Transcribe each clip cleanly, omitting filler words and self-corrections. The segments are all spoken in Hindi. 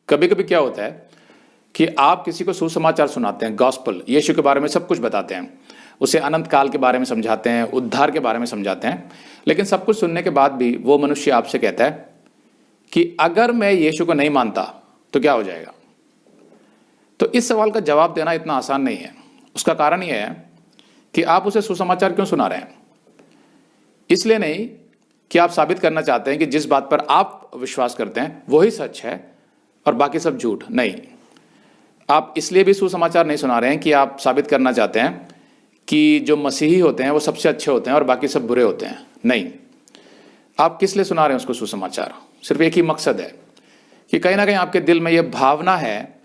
कभी कभी क्या होता है कि आप किसी को सुसमाचार सुनाते हैं, गॉस्पल, यीशु के बारे में सब कुछ बताते हैं, उसे अनंत काल के बारे में समझाते हैं, उद्धार के बारे में समझाते हैं, लेकिन सब कुछ सुनने के बाद भी वो मनुष्य आपसे कहता है कि अगर मैं यीशु को नहीं मानता तो क्या हो जाएगा। तो इस सवाल का जवाब देना इतना आसान नहीं है। उसका कारण यह है कि आप उसे सुसमाचार क्यों सुना रहे हैं। इसलिए नहीं कि आप साबित करना चाहते हैं कि जिस बात पर आप विश्वास करते हैं वही सच है और बाकी सब झूठ। नहीं, आप इसलिए भी सुसमाचार नहीं सुना रहे हैं कि आप साबित करना चाहते हैं कि जो मसीही होते हैं वो सबसे अच्छे होते हैं और बाकी सब बुरे होते हैं। नहीं, आप किस लिए सुना रहे हैं उसको सुसमाचार? सिर्फ एक ही मकसद है कि कहीं ना कहीं आपके दिल में यह भावना है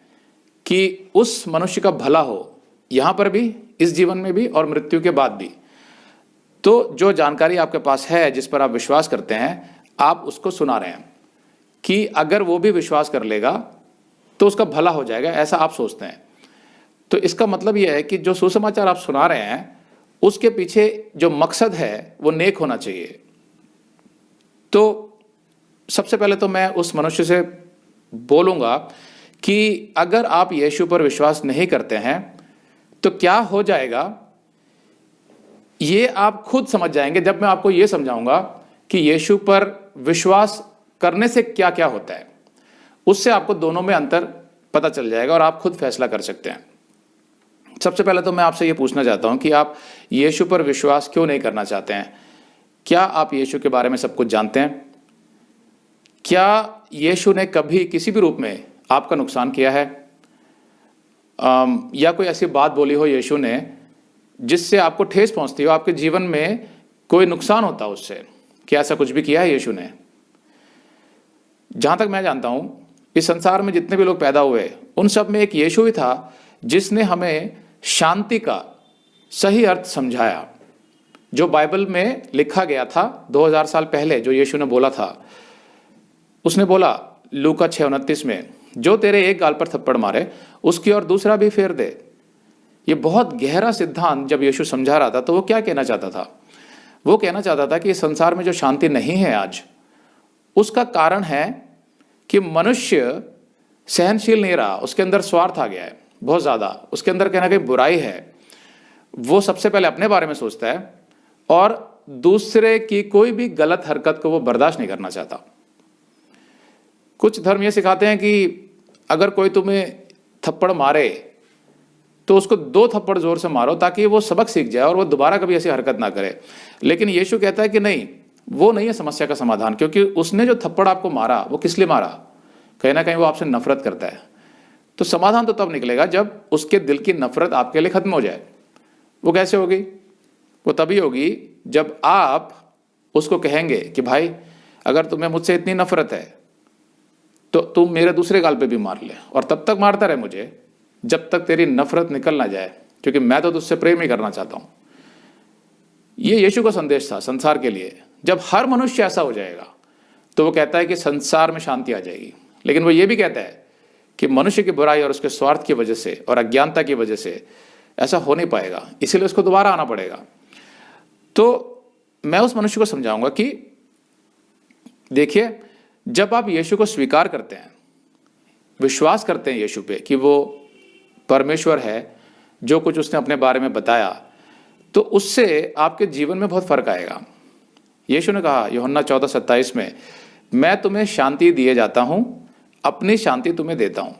कि उस मनुष्य का भला हो, यहां पर भी, इस जीवन में भी और मृत्यु के बाद भी। तो जो जानकारी आपके पास है, जिस पर आप विश्वास करते हैं, आप उसको सुना रहे हैं कि अगर वो भी विश्वास कर लेगा तो उसका भला हो जाएगा, ऐसा आप सोचते हैं। तो इसका मतलब यह है कि जो सुसमाचार आप सुना रहे हैं उसके पीछे जो मकसद है वो नेक होना चाहिए। तो सबसे पहले तो मैं उस मनुष्य से बोलूंगा कि अगर आप यीशु पर विश्वास नहीं करते हैं तो क्या हो जाएगा ये आप खुद समझ जाएंगे जब मैं आपको ये समझाऊंगा कि यीशु पर विश्वास करने से क्या क्या होता है। उससे आपको दोनों में अंतर पता चल जाएगा और आप खुद फैसला कर सकते हैं। सबसे पहले तो मैं आपसे ये पूछना चाहता हूं कि आप यीशु पर विश्वास क्यों नहीं करना चाहते हैं। क्या आप यीशु के बारे में सब कुछ जानते हैं? क्या यीशु ने कभी किसी भी रूप में आपका नुकसान किया है? या कोई ऐसी बात बोली हो यीशु ने जिससे आपको ठेस पहुंचती हो, आपके जीवन में कोई नुकसान होता है उससे? क्या ऐसा कुछ भी किया है यीशु ने? जहां तक मैं जानता हूं, इस संसार में जितने भी लोग पैदा हुए उन सब में एक यीशु ही था जिसने हमें शांति का सही अर्थ समझाया। जो बाइबल में लिखा गया था 2000 साल पहले, जो यीशु ने बोला था, उसने बोला लूका 6:29 में, जो तेरे एक गाल पर थप्पड़ मारे उसकी और दूसरा भी फेर दे। ये बहुत गहरा सिद्धांत जब यीशु समझा रहा था तो वो क्या कहना चाहता था? वो कहना चाहता था कि इस संसार में जो शांति नहीं है आज, उसका कारण है कि मनुष्य सहनशील नहीं रहा, उसके अंदर स्वार्थ आ गया है बहुत ज्यादा, उसके अंदर कहना कहीं बुराई है। वो सबसे पहले अपने बारे में सोचता है और दूसरे की कोई भी गलत हरकत को वो बर्दाश्त नहीं करना चाहता। कुछ धर्म ये सिखाते हैं कि अगर कोई तुम्हें थप्पड़ मारे तो उसको 2 थप्पड़ जोर से मारो ताकि वो सबक सीख जाए और वो दोबारा कभी ऐसी हरकत ना करे। लेकिन यीशु कहता है कि नहीं, वो नहीं है समस्या का समाधान, क्योंकि उसने जो थप्पड़ आपको मारा वो किस लिए मारा? कहीं ना कहीं वो आपसे नफरत करता है। तो समाधान तो तब निकलेगा जब उसके दिल की नफरत आपके लिए खत्म हो जाए। वो कैसे होगी? वो तभी होगी जब आप उसको कहेंगे कि भाई अगर तुम्हें मुझसे इतनी नफरत है तो तुम मेरे दूसरे गाल पे भी मार ले, और तब तक मारता रहे मुझे जब तक तेरी नफरत निकल ना जाए, क्योंकि मैं तो तुझसे प्रेम ही करना चाहता हूं। ये यीशु का संदेश था संसार के लिए। जब हर मनुष्य ऐसा हो जाएगा तो वो कहता है कि संसार में शांति आ जाएगी। लेकिन वो ये भी कहता है कि मनुष्य की बुराई और उसके स्वार्थ की वजह से और अज्ञानता की वजह से ऐसा हो नहीं पाएगा, इसीलिए उसको दोबारा आना पड़ेगा। तो मैं उस मनुष्य को समझाऊंगा कि देखिए, जब आप यीशु को स्वीकार करते हैं, विश्वास करते हैं यीशु पे कि वो परमेश्वर है, जो कुछ उसने अपने बारे में बताया, तो उससे आपके जीवन में बहुत फर्क आएगा। यीशु ने कहा यूहन्ना 14:27 में, मैं तुम्हें शांति दिए जाता हूं, अपनी शांति तुम्हें देता हूं।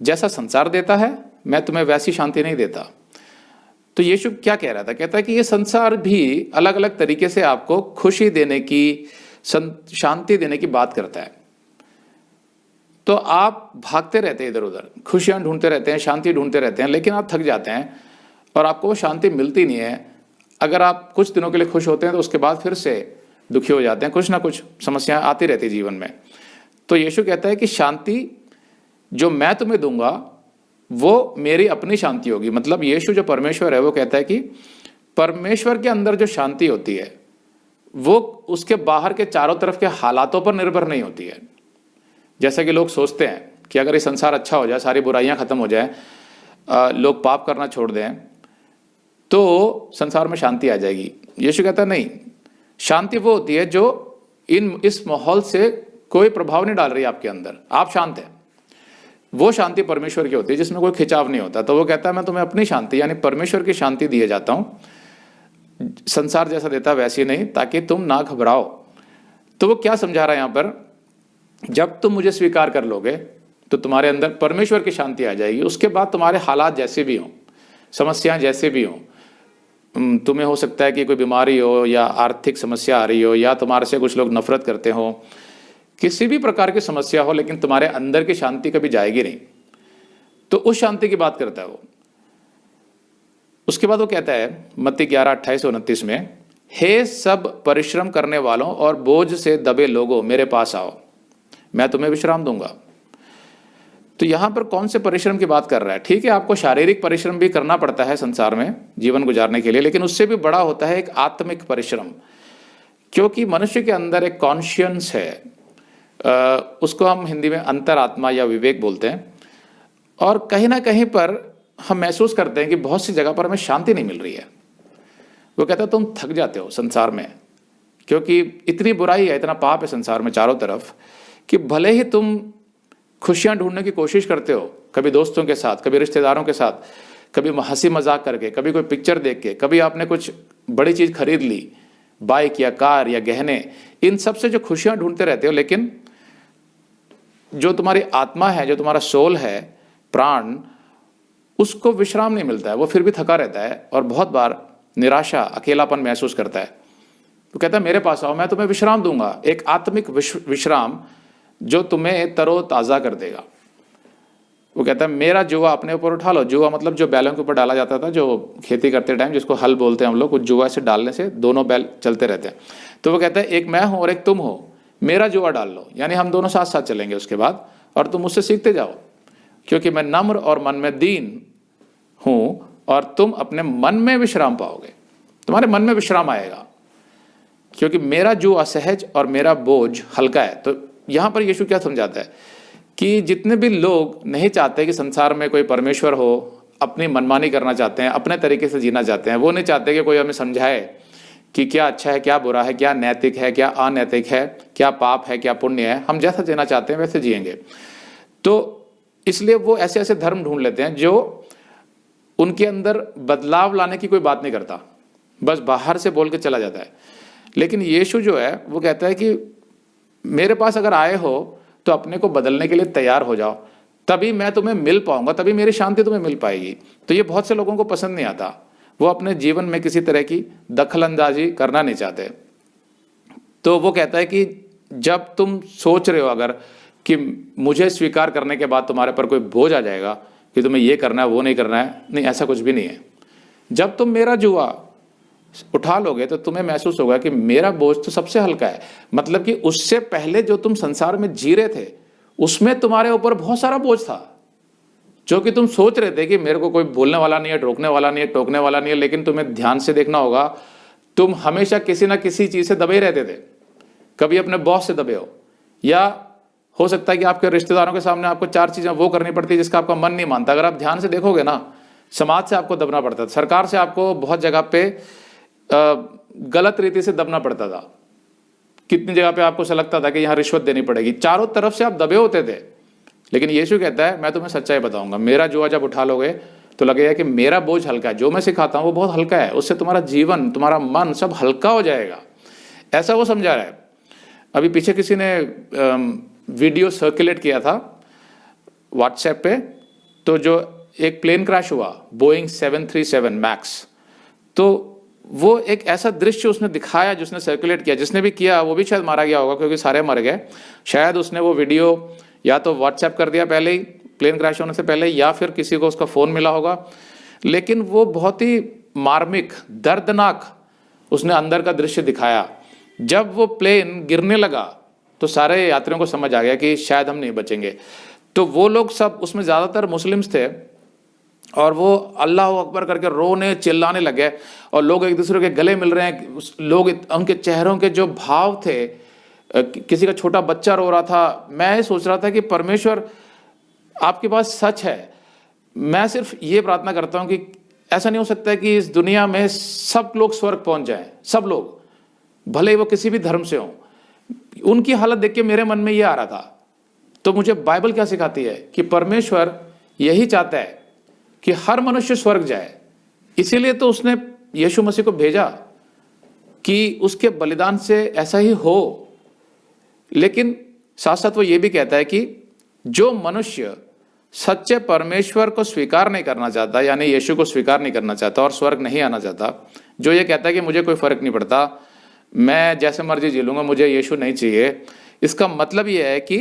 जैसा संसार देता है मैं तुम्हें वैसी शांति नहीं देता। तो यीशु क्या कह रहा था? कहता है कि ये संसार भी अलग अलग तरीके से आपको खुशी देने की, शांति देने की बात करता है। तो आप भागते रहते हैं इधर उधर, खुशियां ढूंढते रहते हैं, शांति ढूंढते रहते हैं, लेकिन आप थक जाते हैं और आपको वो शांति मिलती नहीं है। अगर आप कुछ दिनों के लिए खुश होते हैं तो उसके बाद फिर से दुखी हो जाते हैं, कुछ ना कुछ समस्याएं आती रहती है जीवन में। तो यीशु कहता है कि शांति जो मैं तुम्हें दूंगा वो मेरी अपनी शांति होगी। मतलब यीशु जो परमेश्वर है वो कहता है कि परमेश्वर के अंदर जो शांति होती है वो उसके बाहर के चारों तरफ के हालातों पर निर्भर नहीं होती है। जैसा कि लोग सोचते हैं कि अगर ये संसार अच्छा हो जाए, सारी बुराइयां खत्म हो जाए, लोग पाप करना छोड़ दें तो संसार में शांति आ जाएगी। यीशु कहता है नहीं, शांति वो होती है जो इस माहौल से कोई प्रभाव नहीं डाल रही आपके अंदर, आप शांत हैं। वो शांति परमेश्वर की होती है जिसमें कोई खिंचाव नहीं होता। तो वो कहता है मैं तुम्हें अपनी शांति यानी परमेश्वर की शांति दिए जाता हूँ, संसार जैसा देता वैसी नहीं, ताकि तुम ना घबराओ। तो वो क्या समझा रहा है यहाँ पर, जब तुम मुझे स्वीकार कर लोगे तो तुम्हारे अंदर परमेश्वर की शांति आ जाएगी। उसके बाद तुम्हारे हालात जैसे भी हों, समस्याएं जैसे भी हों, तुम्हें हो सकता है कि कोई बीमारी हो या आर्थिक समस्या आ रही हो या तुम्हारे से कुछ लोग नफरत करते हो, किसी भी प्रकार की समस्या हो, लेकिन तुम्हारे अंदर की शांति कभी जाएगी नहीं। तो उस शांति की बात करता है वो। उसके बाद वो कहता है मत्ती 11:28-29 में, हे सब परिश्रम करने वालों और बोझ से दबे लोगों, मेरे पास आओ, मैं तुम्हें विश्राम दूंगा। तो यहां पर कौन से परिश्रम की बात कर रहा है? ठीक है, आपको शारीरिक परिश्रम भी करना पड़ता है संसार में जीवन गुजारने के लिए, लेकिन उससे भी बड़ा होता है एक आत्मिक परिश्रम। क्योंकि मनुष्य के अंदर एक कॉन्शियंस है, उसको हम हिंदी में अंतरात्मा या विवेक बोलते हैं, और कहीं ना कहीं पर हम महसूस करते हैं कि बहुत सी जगह पर हमें शांति नहीं मिल रही है। वो कहता है तुम थक जाते हो संसार में, क्योंकि इतनी बुराई है, इतना पाप है संसार में चारों तरफ, कि भले ही तुम खुशियां ढूंढने की कोशिश करते हो, कभी दोस्तों के साथ, कभी रिश्तेदारों के साथ, कभी हंसी मजाक करके, कभी कोई पिक्चर देख के, कभी आपने कुछ बड़ी चीज खरीद ली, बाइक या कार या गहने, इन सब से जो खुशियां ढूंढते रहते हो, लेकिन जो तुम्हारी आत्मा है, जो तुम्हारा सोल है, प्राण, उसको विश्राम नहीं मिलता है। वो फिर भी थका रहता है और बहुत बार निराशा, अकेलापन महसूस करता है। तो कहता है मेरे पास आओ, मैं तुम्हें विश्राम दूंगा, एक आत्मिक विश्राम जो तुम्हें तरोताजा कर देगा। वो कहता है मेरा जुआ अपने ऊपर उठा लो। जुआ मतलब जो बैलों के ऊपर डाला जाता था, जो खेती करते टाइम, जिसको हल बोलते हैं हम लोग, उस जुआ से डालने से दोनों बैल चलते रहते हैं। तो वो कहता है एक मैं हूं और एक तुम हो, मेरा जुआ डाल लो, यानी हम दोनों साथ साथ चलेंगे उसके बाद, और तुम मुझसे सीखते जाओ, क्योंकि मैं नम्र और मन में दीन हूं, और तुम अपने मन में विश्राम पाओगे, तुम्हारे मन में विश्राम आएगा, क्योंकि मेरा जुआ सहज और मेरा बोझ हल्का है। तो यहां पर यीशु क्या समझाता है कि जितने भी लोग नहीं चाहते कि संसार में कोई परमेश्वर हो, अपनी मनमानी करना चाहते हैं, अपने तरीके से जीना चाहते हैं, वो नहीं चाहते कि कोई हमें समझाए कि क्या अच्छा है, क्या बुरा है, क्या नैतिक है, क्या अनैतिक है, क्या पाप है, क्या पुण्य है, हम जैसा जीना चाहते हैं वैसे जिएंगे। तो इसलिए वो ऐसे ऐसे धर्म ढूंढ लेते हैं जो उनके अंदर बदलाव लाने की कोई बात नहीं करता, बस बाहर से बोल के चला जाता है। लेकिन यीशु जो है वो कहता है कि मेरे पास अगर आए हो तो अपने को बदलने के लिए तैयार हो जाओ, तभी मैं तुम्हें मिल पाऊंगा, तभी मेरी शांति तुम्हें मिल पाएगी। तो ये बहुत से लोगों को पसंद नहीं आता, वो अपने जीवन में किसी तरह की दखल अंदाजी करना नहीं चाहते। तो वो कहता है कि जब तुम सोच रहे हो अगर कि मुझे स्वीकार करने के बाद तुम्हारे पर कोई बोझ आ जाएगा कि तुम्हें ये करना है, वो नहीं करना है, नहीं, ऐसा कुछ भी नहीं है। जब तुम मेरा जुआ उठा लोगे तो तुम्हें महसूस होगा कि मेरा बोझ तो सबसे हल्का है। मतलब कि उससे पहले जो तुम संसार में जी रहे थे उसमें तुम्हारे ऊपर बहुत सारा बोझ था, जो कि तुम सोच रहे थे कि मेरे को कोई बोलने वाला नहीं है, रोकने वाला नहीं है, टोकने वाला नहीं है। लेकिन तुम्हें ध्यान से देखना होगा, तुम हमेशा किसी ना किसी चीज से दबे रहते थे। कभी अपने बॉस से दबे हो, या हो सकता है कि आपके रिश्तेदारों के सामने आपको 4 चीजें वो करनी पड़ती है जिसका आपका मन नहीं मानता। अगर आप ध्यान से देखोगे ना, समाज से आपको दबना पड़ता था, सरकार से आपको बहुत जगह पे गलत रीति से दबना पड़ता था, कितनी जगह पे आपको ऐसा लगता था कि यहाँ रिश्वत देनी पड़ेगी, चारों तरफ से आप दबे होते थे। लेकिन यीशु कहता है मैं तुम्हें सच्चाई बताऊंगा, मेरा जुआ जब उठा लोगे तो लगेगा कि मेरा बोझ हल्का है, जो मैं सिखाता हूं वो बहुत हल्का है, उससे तुम्हारा जीवन, तुम्हारा मन सब हल्का हो जाएगा। ऐसा वो समझा रहा है। अभी पीछे किसी ने वीडियो सर्कुलेट किया था व्हाट्सएप पे, तो जो एक प्लेन क्रैश हुआ बोइंग 737 मैक्स, तो वो एक ऐसा दृश्य उसने दिखाया, जिसने सर्कुलेट किया, जिसने भी किया वो भी शायद मारा गया होगा क्योंकि सारे मर गए। शायद उसने वो वीडियो या तो व्हाट्सएप कर दिया पहले ही, प्लेन क्रैश होने से पहले, या फिर किसी को उसका फोन मिला होगा। लेकिन वो बहुत ही मार्मिक, दर्दनाक उसने अंदर का दृश्य दिखाया। जब वो प्लेन गिरने लगा तो सारे यात्रियों को समझ आ गया कि शायद हम नहीं बचेंगे। तो वो लोग सब, उसमें ज्यादातर मुस्लिम्स थे, और वो अल्लाह अकबर करके रोने चिल्लाने लगे, और लोग एक दूसरे के गले मिल रहे हैं। लोग, उनके चेहरों के जो भाव थे, किसी का छोटा बच्चा रो रहा था। मैं सोच रहा था कि परमेश्वर आपके पास सच है। मैं सिर्फ ये प्रार्थना करता हूं कि ऐसा नहीं हो सकता है कि इस दुनिया में सब लोग स्वर्ग पहुंच जाएं, सब लोग, भले वो किसी भी धर्म से हों। उनकी हालत देख के मेरे मन में ये आ रहा था तो मुझे बाइबल क्या सिखाती है कि परमेश्वर यही चाहता है कि हर मनुष्य स्वर्ग जाए। इसीलिए तो उसने यीशु मसीह को भेजा कि उसके बलिदान से ऐसा ही हो। लेकिन साथ साथ वो ये भी कहता है कि जो मनुष्य सच्चे परमेश्वर को स्वीकार नहीं करना चाहता, यानी यीशु को स्वीकार नहीं करना चाहता और स्वर्ग नहीं आना चाहता, जो ये कहता है कि मुझे कोई फर्क नहीं पड़ता, मैं जैसे मर्जी जी लूंगा, मुझे यीशु नहीं चाहिए, इसका मतलब ये है कि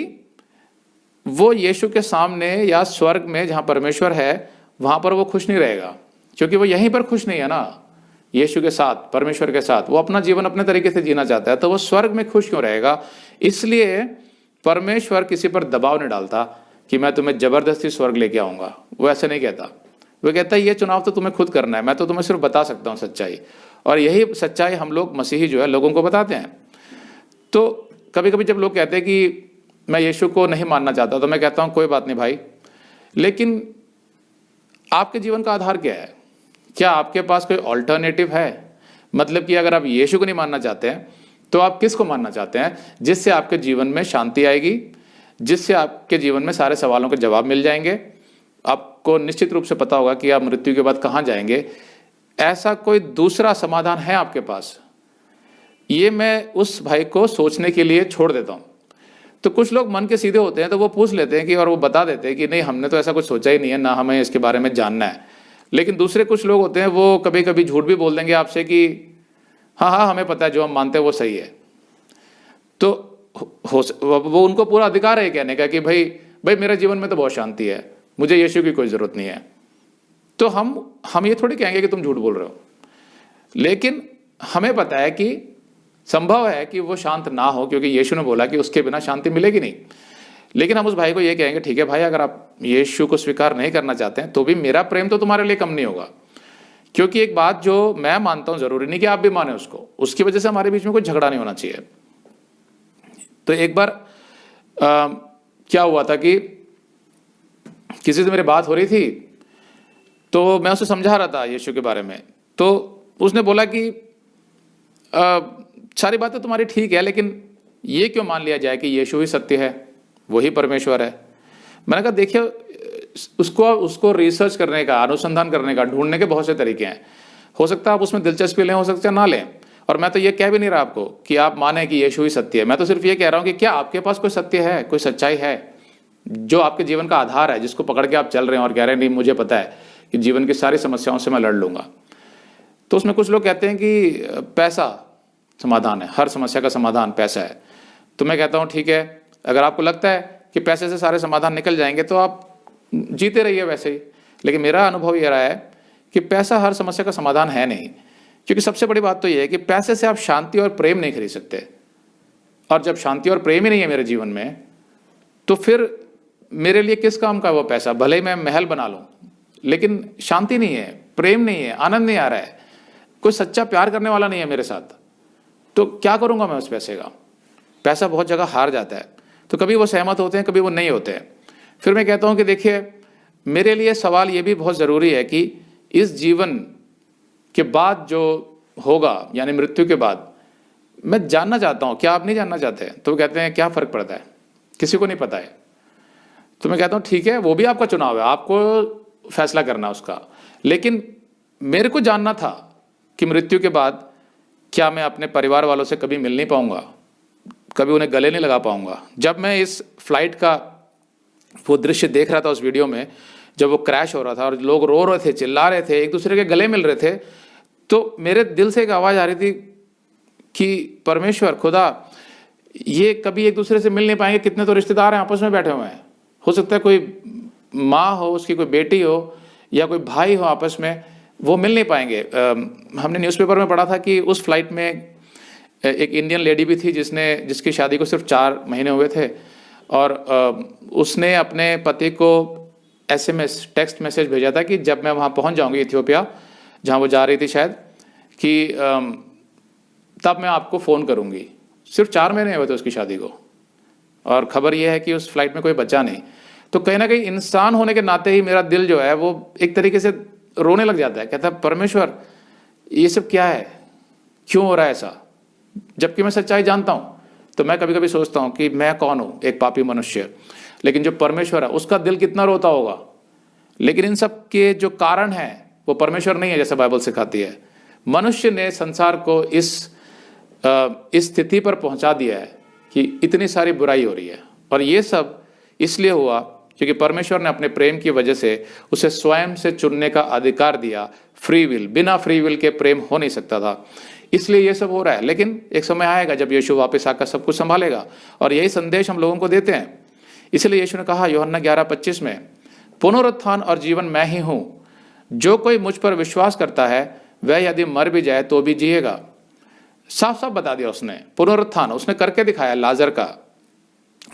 वो यीशु के सामने या स्वर्ग में जहां परमेश्वर है वहां पर वो खुश नहीं रहेगा, क्योंकि वो यहीं पर खुश नहीं है ना यीशु के साथ, परमेश्वर के साथ। वो अपना जीवन अपने तरीके से जीना चाहता है, तो वो स्वर्ग में खुश क्यों रहेगा? इसलिए परमेश्वर किसी पर दबाव नहीं डालता कि मैं तुम्हें जबरदस्ती स्वर्ग लेके आऊंगा। वो ऐसे नहीं कहता। वो कहता है ये चुनाव तो तुम्हें खुद करना है, मैं तो तुम्हें सिर्फ बता सकता हूं सच्चाई, और यही सच्चाई हम लोग मसीही जो है लोगों को बताते हैं। तो कभी कभी जब लोग कहते हैं कि मैं यीशु को नहीं मानना चाहता, तो मैं कहता हूं कोई बात नहीं भाई, लेकिन आपके जीवन का आधार क्या है? क्या आपके पास कोई ऑल्टरनेटिव है? मतलब कि अगर आप यीशु को नहीं मानना चाहते हैं तो आप किसको मानना चाहते हैं, जिससे आपके जीवन में शांति आएगी, जिससे आपके जीवन में सारे सवालों के जवाब मिल जाएंगे, आपको निश्चित रूप से पता होगा कि आप मृत्यु के बाद कहां जाएंगे? ऐसा कोई दूसरा समाधान है आपके पास? ये मैं उस भाई को सोचने के लिए छोड़ देता हूं। तो कुछ लोग मन के सीधे होते हैं, तो वो पूछ लेते हैं कि, और वो बता देते हैं कि नहीं हमने तो ऐसा कुछ सोचा ही नहीं है, ना हमें इसके बारे में जानना है। लेकिन दूसरे कुछ लोग होते हैं, वो कभी कभी झूठ भी बोल देंगे आपसे कि हाँ हाँ हमें पता है, जो हम मानते हैं वो सही है। तो वो उनको पूरा अधिकार है कहने का कि भाई भाई मेरे जीवन में तो बहुत शांति है, मुझे यीशु की कोई जरूरत नहीं है। तो हम ये थोड़ी कहेंगे कि तुम झूठ बोल रहे हो, लेकिन हमें पता है कि संभव है कि वो शांत ना हो, क्योंकि यीशु ने बोला कि उसके बिना शांति मिलेगी नहीं। लेकिन हम उस भाई को ये कहेंगे ठीक है भाई, अगर आप यीशु को स्वीकार नहीं करना चाहते हैं तो भी मेरा प्रेम तो तुम्हारे लिए कम नहीं होगा। क्योंकि एक बात जो मैं मानता हूं, जरूरी नहीं कि आप भी माने उसको, उसकी वजह से हमारे बीच में कोई झगड़ा नहीं होना चाहिए। तो एक बार क्या हुआ था कि किसी से मेरी बात हो रही थी, तो मैं उसे समझा रहा था यीशु के बारे में। तो उसने बोला कि सारी बातें तुम्हारी ठीक है, लेकिन ये क्यों मान लिया जाए कि यीशु ही सत्य है, वही परमेश्वर है? मैंने कहा देखिए, उसको रिसर्च करने का, अनुसंधान करने का, ढूंढने के बहुत से तरीके हैं। हो सकता है आप उसमें दिलचस्पी लें, हो सकता है ना लें। और मैं तो ये कह भी नहीं रहा आपको कि आप माने कि यीशु ही सत्य है। मैं तो सिर्फ ये कह रहा हूं कि क्या आपके पास कोई सत्य है, कोई सच्चाई है जो आपके जीवन का आधार है, जिसको पकड़ के आप चल रहे हैं और कह रहे हैं नहीं मुझे पता है कि जीवन की सारी समस्याओं से मैं लड़ लूंगा। तो उसमें कुछ लोग कहते हैं कि पैसा समाधान है, हर समस्या का समाधान पैसा है। तो मैं कहता हूं ठीक है, अगर आपको लगता है कि पैसे से सारे समाधान निकल जाएंगे तो आप जीते रहिए वैसे ही। लेकिन मेरा अनुभव ये रहा है कि पैसा हर समस्या का समाधान है नहीं। क्योंकि सबसे बड़ी बात तो ये है कि पैसे से आप शांति और प्रेम नहीं खरीद सकते, और जब शांति और प्रेम ही नहीं है मेरे जीवन में, तो फिर मेरे लिए किस काम का वो पैसा? भले ही मैं महल बना लूं, लेकिन शांति नहीं है, प्रेम नहीं है, आनंद नहीं आ रहा है, कोई सच्चा प्यार करने वाला नहीं है मेरे साथ, तो क्या करूंगा मैं उस पैसे का? पैसा बहुत जगह हार जाता है। तो कभी वो सहमत होते हैं, कभी वो नहीं होते हैं। फिर मैं कहता हूं कि देखिए, मेरे लिए सवाल ये भी बहुत जरूरी है कि इस जीवन के बाद जो होगा, यानी मृत्यु के बाद, मैं जानना चाहता हूं, क्या आप नहीं जानना चाहते? तो वो कहते हैं क्या फर्क पड़ता है, किसी को नहीं पता है। तो मैं कहता हूं ठीक है, वो भी आपका चुनाव है, आपको फैसला करना उसका। लेकिन मेरे को जानना था कि मृत्यु के बाद क्या मैं अपने परिवार वालों से कभी मिल नहीं पाऊंगा, कभी उन्हें गले नहीं लगा पाऊंगा। जब मैं इस फ्लाइट का वो दृश्य देख रहा था उस वीडियो में, जब वो क्रैश हो रहा था और लोग रो रहे थे, चिल्ला रहे थे, एक दूसरे के गले मिल रहे थे, तो मेरे दिल से एक आवाज आ रही थी कि परमेश्वर खुदा, ये कभी एक दूसरे से मिल नहीं पाएंगे। कितने तो रिश्तेदार हैं आपस में बैठे हुए हैं, हो सकता है कोई माँ हो, उसकी कोई बेटी हो या कोई भाई हो, आपस में वो मिल नहीं पाएंगे। हमने न्यूज़पेपर में पढ़ा था कि उस फ्लाइट में एक इंडियन लेडी भी थी जिसकी शादी को सिर्फ 4 महीने हुए थे, और उसने अपने पति को SMS टेक्स्ट मैसेज भेजा था कि जब मैं वहाँ पहुँच जाऊँगी इथियोपिया, जहाँ वो जा रही थी शायद, कि तब मैं आपको फ़ोन करूँगी। सिर्फ 4 महीने हुए थे उसकी शादी को, और ख़बर यह है कि उस फ्लाइट में कोई बच्चा नहीं। तो कहीं ना कहीं इंसान होने के नाते ही मेरा दिल जो है वो एक तरीके से रोने लग जाता है। कहता है परमेश्वर ये सब क्या है, क्यों हो रहा है ऐसा? जबकि मैं सच्चाई जानता हूँ। तो मैं कभी कभी सोचता हूँ कि मैं कौन हूँ, एक पापी मनुष्य। लेकिन जो परमेश्वर है उसका दिल कितना रोता होगा। लेकिन इन सब के जो कारण है वो परमेश्वर नहीं है, जैसे बाइबल सिखाती है। मनुष्य ने संसार को इस स्थिति पर पहुंचा दिया है कि इतनी सारी बुराई हो रही है, और ये सब इसलिए हुआ क्योंकि परमेश्वर ने अपने प्रेम की वजह से उसे स्वयं से चुनने का अधिकार दिया। फ्री विल, बिना फ्री विल के प्रेम हो नहीं सकता था, इसलिए ये सब हो रहा है। लेकिन एक समय आएगा जब यीशु वापस आकर सब कुछ संभालेगा, और यही संदेश हम लोगों को देते हैं। इसलिए यीशु ने कहा यूहन्ना 11:25 में, पुनरुत्थान और जीवन मैं ही हूं, जो कोई मुझ पर विश्वास करता है वह यदि मर भी जाए तो भी जिएगा। साफ साफ बता दिया उसने, पुनरुत्थान उसने करके दिखाया। लाजर का,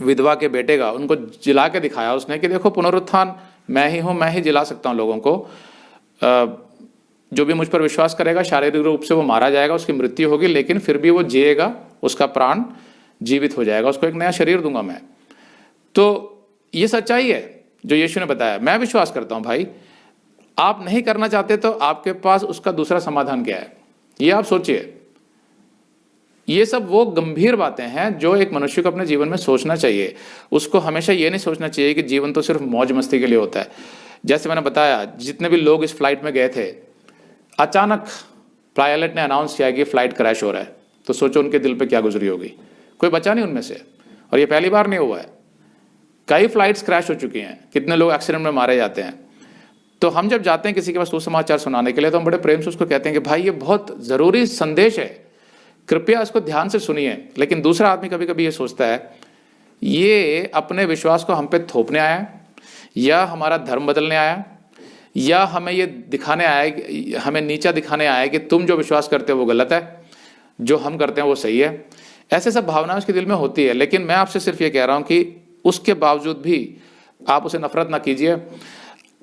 विधवा के बेटे का, उनको जिला के दिखाया उसने कि देखो पुनरुत्थान मैं ही हूं, मैं ही जिला सकता हूं लोगों को। जो भी मुझ पर विश्वास करेगा शारीरिक रूप से वो मारा जाएगा, उसकी मृत्यु होगी, लेकिन फिर भी वो जिएगा, उसका प्राण जीवित हो जाएगा, उसको एक नया शरीर दूंगा मैं। तो ये सच्चाई है जो यीशु ने बताया। मैं विश्वास करता हूं भाई, आप नहीं करना चाहते तो आपके पास उसका दूसरा समाधान क्या है, ये आप सोचिए। ये सब वो गंभीर बातें हैं जो एक मनुष्य को अपने जीवन में सोचना चाहिए। उसको हमेशा ये नहीं सोचना चाहिए कि जीवन तो सिर्फ मौज मस्ती के लिए होता है। जैसे मैंने बताया, जितने भी लोग इस फ्लाइट में गए थे, अचानक पायलट ने अनाउंस किया कि फ्लाइट क्रैश हो रहा है, तो सोचो उनके दिल पे क्या गुजरी होगी। कोई बचा नहीं उनमें से, और ये पहली बार नहीं हुआ है, कई फ्लाइट्स क्रैश हो चुकी हैं, कितने लोग एक्सीडेंट में मारे जाते हैं। तो हम जब जाते हैं किसी के पास सुसमाचार सुनाने के लिए, तो हम बड़े प्रेम से उसको कहते हैं कि भाई ये बहुत ज़रूरी संदेश है, कृपया इसको ध्यान से सुनिए। लेकिन दूसरा आदमी कभी कभी ये सोचता है ये अपने विश्वास को हम पे थोपने आया, या हमारा धर्म बदलने आया, या हमें ये दिखाने आया, हमें नीचा दिखाने आया कि तुम जो विश्वास करते हो वो गलत है, जो हम करते हैं वो सही है। ऐसे सब भावनाएं उसके दिल में होती है। लेकिन मैं आपसे सिर्फ ये कह रहा हूं कि उसके बावजूद भी आप उसे नफरत ना कीजिए।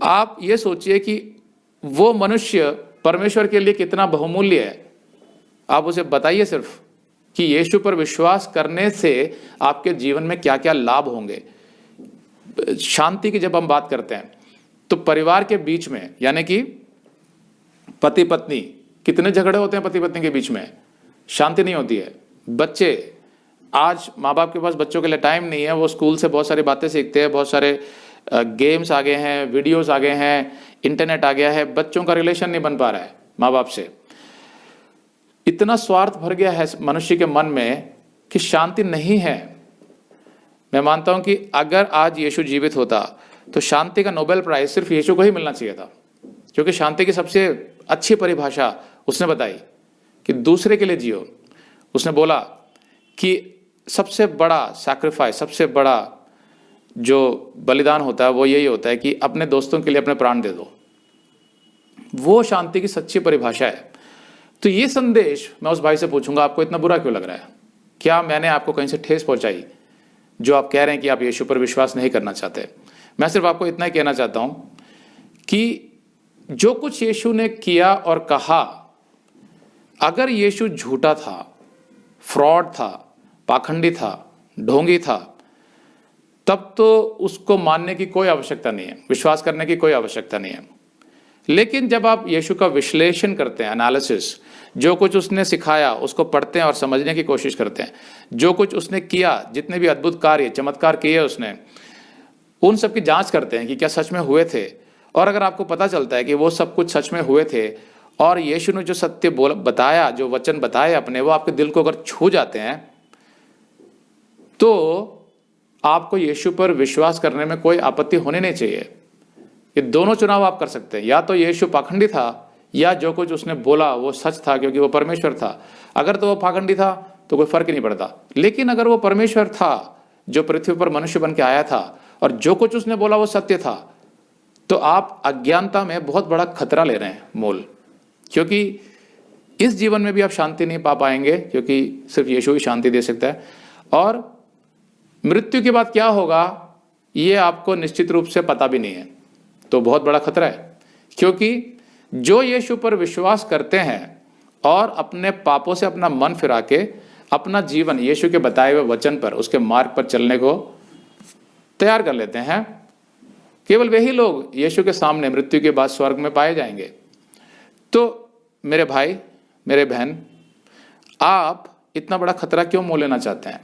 आप ये सोचिए कि वो मनुष्य परमेश्वर के लिए कितना बहुमूल्य है। आप उसे बताइए सिर्फ कि यीशु पर विश्वास करने से आपके जीवन में क्या क्या लाभ होंगे। शांति की जब हम बात करते हैं तो परिवार के बीच में, यानी कि पति पत्नी, कितने झगड़े होते हैं पति पत्नी के बीच में, शांति नहीं होती है। बच्चे, आज माँ बाप के पास बच्चों के लिए टाइम नहीं है, वो स्कूल से बहुत सारी बातें सीखते हैं, बहुत सारे गेम्स आ गए हैं, वीडियोस आ गए हैं, इंटरनेट आ गया है, बच्चों का रिलेशन नहीं बन पा रहा है माँ बाप से। इतना स्वार्थ भर गया है मनुष्य के मन में कि शांति नहीं है। मैं मानता हूं कि अगर आज यीशु जीवित होता तो शांति का नोबेल प्राइज सिर्फ यीशु को ही मिलना चाहिए था, क्योंकि शांति की सबसे अच्छी परिभाषा उसने बताई कि दूसरे के लिए जियो। उसने बोला कि सबसे बड़ा सैक्रिफाइस, सबसे बड़ा जो बलिदान होता है वो यही होता है कि अपने दोस्तों के लिए अपने प्राण दे दो। वो शांति की सच्ची परिभाषा है। तो ये संदेश मैं उस भाई से पूछूंगा, आपको इतना बुरा क्यों लग रहा है? क्या मैंने आपको कहीं से ठेस पहुंचाई जो आप कह रहे हैं कि आप यीशु पर विश्वास नहीं करना चाहते? मैं सिर्फ आपको इतना ही कहना चाहता हूं कि जो कुछ यीशु ने किया और कहा, अगर यीशु झूठा था, फ्रॉड था, पाखंडी था, ढोंगी था, तब तो उसको मानने की कोई आवश्यकता नहीं है, विश्वास करने की कोई आवश्यकता नहीं है। लेकिन जब आप यीशु का विश्लेषण करते हैं, एनालिसिस, जो कुछ उसने सिखाया उसको पढ़ते हैं और समझने की कोशिश करते हैं, जो कुछ उसने किया, जितने भी अद्भुत कार्य, चमत्कार किए उसने, उन सब की जांच करते हैं कि क्या सच में हुए थे। और अगर आपको पता चलता है कि वो सब कुछ सच में हुए थे और यीशु ने जो सत्य बताया, जो वचन बताए अपने, वो आपके दिल को अगर छू जाते हैं, तो आपको यीशु पर विश्वास करने में कोई आपत्ति होनी नहीं चाहिए। ये दोनों चुनाव आप कर सकते हैं, या तो यीशु पाखंडी था, या जो कुछ उसने बोला वो सच था क्योंकि वो परमेश्वर था। अगर तो वो पाखंडी था तो कोई फर्क ही नहीं पड़ता। लेकिन अगर वो परमेश्वर था जो पृथ्वी पर मनुष्य बन के आया था और जो कुछ उसने बोला वो सत्य था, तो आप अज्ञानता में बहुत बड़ा खतरा ले रहे हैं मोल, क्योंकि इस जीवन में भी आप शांति नहीं पा पाएंगे, क्योंकि सिर्फ यीशु ही शांति दे सकता है। और मृत्यु के बाद क्या होगा ये आपको निश्चित रूप से पता भी नहीं है, तो बहुत बड़ा खतरा है। क्योंकि जो यीशु पर विश्वास करते हैं और अपने पापों से अपना मन फिरा के अपना जीवन यीशु के बताए हुए वचन पर, उसके मार्ग पर चलने को तैयार कर लेते हैं, केवल वही लोग यीशु के सामने मृत्यु के बाद स्वर्ग में पाए जाएंगे। तो मेरे भाई, मेरे बहन, आप इतना बड़ा खतरा क्यों मोल लेना चाहते हैं?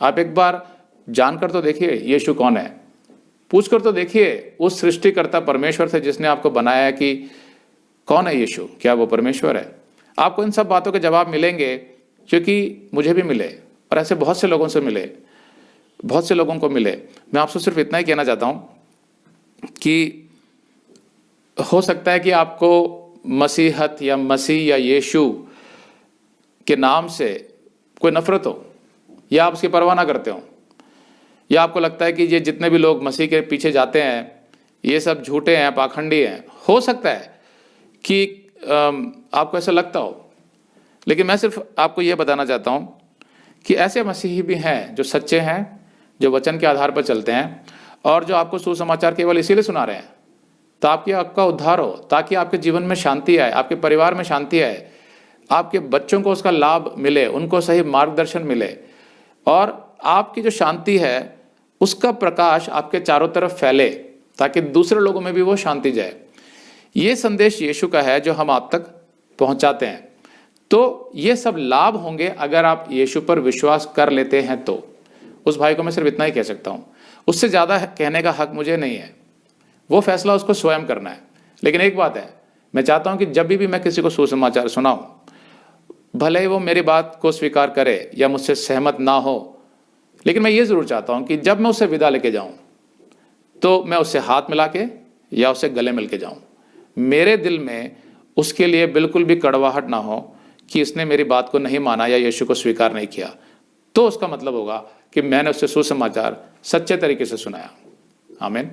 आप एक बार जानकर तो देखिए यीशु कौन है, पूछकर तो देखिए उस सृष्टिकर्ता परमेश्वर से जिसने आपको बनाया है कि कौन है यीशु, क्या वो परमेश्वर है। आपको इन सब बातों के जवाब मिलेंगे, क्योंकि मुझे भी मिले और ऐसे बहुत से लोगों से मिले, बहुत से लोगों को मिले। मैं आपसे सिर्फ इतना ही कहना चाहता हूं कि हो सकता है कि आपको मसीहत या मसीह या यीशु के नाम से कोई नफरत हो, या आप उसकी परवाह ना करते हो, या आपको लगता है कि ये जितने भी लोग मसीह के पीछे जाते हैं ये सब झूठे हैं, पाखंडी हैं। हो सकता है कि आपको ऐसा लगता हो, लेकिन मैं सिर्फ आपको ये बताना चाहता हूं कि ऐसे मसीही भी हैं जो सच्चे हैं, जो वचन के आधार पर चलते हैं, और जो आपको सुसमाचार केवल इसीलिए सुना रहे हैं ताकि आपका उद्धार हो, ताकि आपके जीवन में शांति आए, आपके परिवार में शांति आए, आपके बच्चों को उसका लाभ मिले, उनको सही मार्गदर्शन मिले, और आपकी जो शांति है उसका प्रकाश आपके चारों तरफ फैले, ताकि दूसरे लोगों में भी वो शांति जाए। ये संदेश यीशु का है जो हम आप तक पहुंचाते हैं। तो ये सब लाभ होंगे अगर आप यीशु पर विश्वास कर लेते हैं। तो उस भाई को मैं सिर्फ इतना ही कह सकता हूं, उससे ज्यादा कहने का हक मुझे नहीं है, वो फैसला उसको स्वयं करना है। लेकिन एक बात है, मैं चाहता हूं कि जब भी मैं किसी को सुसमाचार सुनाऊं, भले ही वो मेरी बात को स्वीकार करे या मुझसे सहमत ना हो, लेकिन मैं ये जरूर चाहता हूं कि जब मैं उससे विदा लेके जाऊं तो मैं उससे हाथ मिला के या उससे गले मिल के जाऊं। मेरे दिल में उसके लिए बिल्कुल भी कड़वाहट ना हो कि इसने मेरी बात को नहीं माना या यीशु को स्वीकार नहीं किया। तो उसका मतलब होगा कि मैंने उससे सुसमाचार सच्चे तरीके से सुनाया। आमीन।